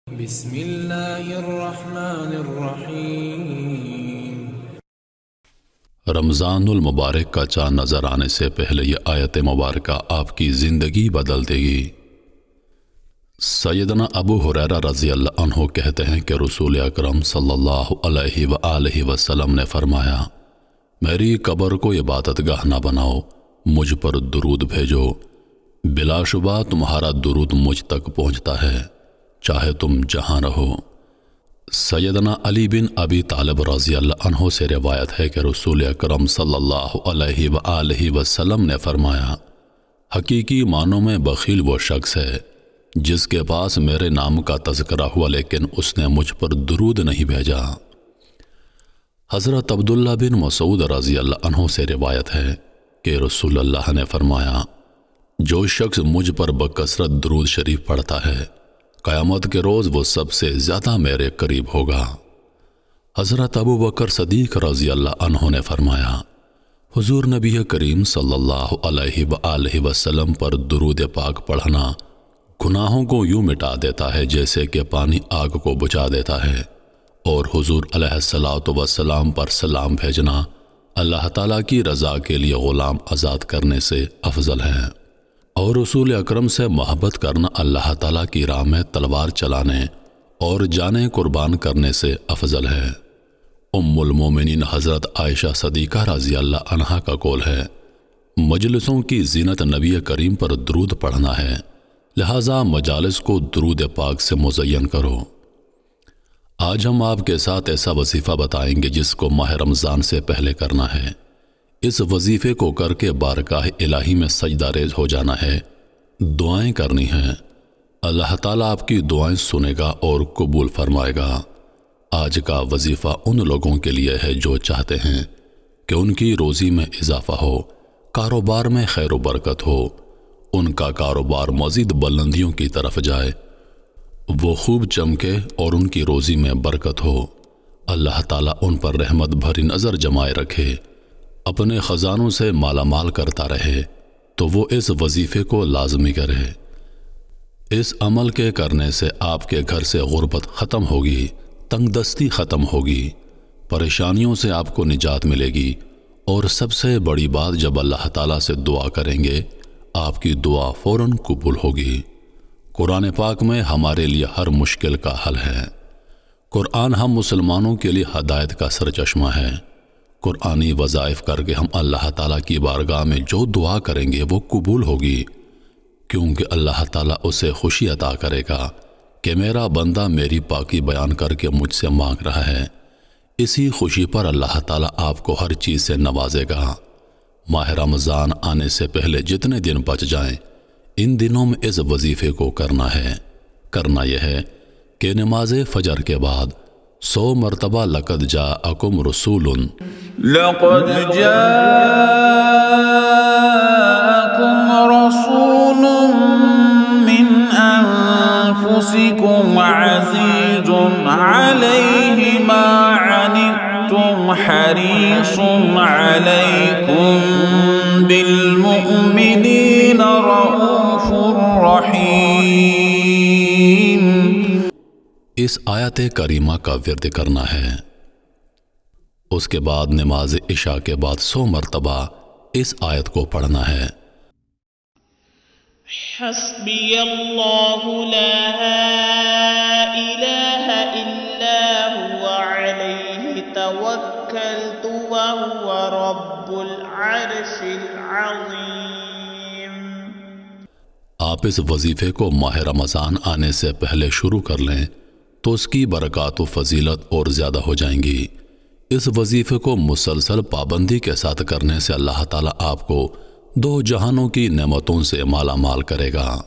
بسم اللہ الرحمن الرحیم۔ رمضان المبارک کا چاند نظر آنے سے پہلے یہ آیت مبارکہ آپ کی زندگی بدل دے گی۔ سیدنا ابو ہریرہ رضی اللہ عنہ کہتے ہیں کہ رسول اکرم صلی اللہ علیہ وآلہ وسلم نے فرمایا، میری قبر کو عبادت گاہ نہ بناؤ، مجھ پر درود بھیجو، بلا شبہ تمہارا درود مجھ تک پہنچتا ہے، چاہے تم جہاں رہو۔ سیدنا علی بن ابی طالب رضی اللہ عنہ سے روایت ہے کہ رسول اکرم صلی اللہ علیہ وآلہ وسلم نے فرمایا، حقیقی معنوں میں بخیل وہ شخص ہے جس کے پاس میرے نام کا تذکرہ ہوا لیکن اس نے مجھ پر درود نہیں بھیجا۔ حضرت عبداللہ بن مسعود رضی اللہ عنہ سے روایت ہے کہ رسول اللہ نے فرمایا، جو شخص مجھ پر بکثرت درود شریف پڑھتا ہے، قیامت کے روز وہ سب سے زیادہ میرے قریب ہوگا۔ حضرت ابو بکر صدیق رضی اللہ عنہ نے فرمایا، حضور نبی کریم صلی اللہ علیہ وآلہ وسلم پر درود پاک پڑھنا گناہوں کو یوں مٹا دیتا ہے جیسے کہ پانی آگ کو بجھا دیتا ہے، اور حضور علیہ الصلوۃ والسلام پر سلام بھیجنا اللہ تعالیٰ کی رضا کے لیے غلام آزاد کرنے سے افضل ہے، اور رسول اکرم سے محبت کرنا اللہ تعالیٰ کی راہ میں تلوار چلانے اور جانیں قربان کرنے سے افضل ہے۔ ام المومنین حضرت عائشہ صدیقہ رضی اللہ عنہا کا قول ہے، مجلسوں کی زینت نبی کریم پر درود پڑھنا ہے، لہٰذا مجالس کو درود پاک سے مزین کرو۔ آج ہم آپ کے ساتھ ایسا وظیفہ بتائیں گے جس کو ماہ رمضان سے پہلے کرنا ہے۔ اس وظیفے کو کر کے بارگاہ الہی میں سجدہ ریز ہو جانا ہے، دعائیں کرنی ہیں، اللہ تعالیٰ آپ کی دعائیں سنے گا اور قبول فرمائے گا۔ آج کا وظیفہ ان لوگوں کے لیے ہے جو چاہتے ہیں کہ ان کی روزی میں اضافہ ہو، کاروبار میں خیر و برکت ہو، ان کا کاروبار مزید بلندیوں کی طرف جائے، وہ خوب چمکے اور ان کی روزی میں برکت ہو، اللہ تعالیٰ ان پر رحمت بھری نظر جمائے رکھے، اپنے خزانوں سے مالا مال کرتا رہے، تو وہ اس وظیفے کو لازمی کرے۔ اس عمل کے کرنے سے آپ کے گھر سے غربت ختم ہوگی، تنگ دستی ختم ہوگی، پریشانیوں سے آپ کو نجات ملے گی، اور سب سے بڑی بات جب اللہ تعالیٰ سے دعا کریں گے آپ کی دعا فوراً قبول ہوگی۔ قرآن پاک میں ہمارے لیے ہر مشکل کا حل ہے۔ قرآن ہم مسلمانوں کے لیے ہدایت کا سرچشمہ ہے۔ قرآنی وظائف کر کے ہم اللہ تعالیٰ کی بارگاہ میں جو دعا کریں گے وہ قبول ہوگی، کیونکہ اللہ تعالیٰ اسے خوشی عطا کرے گا کہ میرا بندہ میری پاکی بیان کر کے مجھ سے مانگ رہا ہے۔ اسی خوشی پر اللہ تعالیٰ آپ کو ہر چیز سے نوازے گا۔ ماہ رمضان آنے سے پہلے جتنے دن بچ جائیں، ان دنوں میں اس وظیفے کو کرنا ہے۔ کرنا یہ ہے کہ نماز فجر کے بعد 100 مرتبہ لقد جاءکم رسول لقد جاءكم رسول من أنفسكم عزيز عليه ما عنتم حريص عليكم بالمؤمنين رؤوف رحيم۔ اس آیت کریمہ کا ورد کرنا ہے۔ اس کے بعد نماز عشاء کے بعد 100 مرتبہ اس آیت کو پڑھنا ہے۔ حسبی اللہ لا الہ الا هو علیہ توکلت وهو رب العرش العظیم۔ آپ اس وظیفے کو ماہ رمضان آنے سے پہلے شروع کر لیں تو اس کی برکات و فضیلت اور زیادہ ہو جائیں گی۔ اس وظیفے کو مسلسل پابندی کے ساتھ کرنے سے اللہ تعالیٰ آپ کو 2 جہانوں کی نعمتوں سے مالا مال کرے گا۔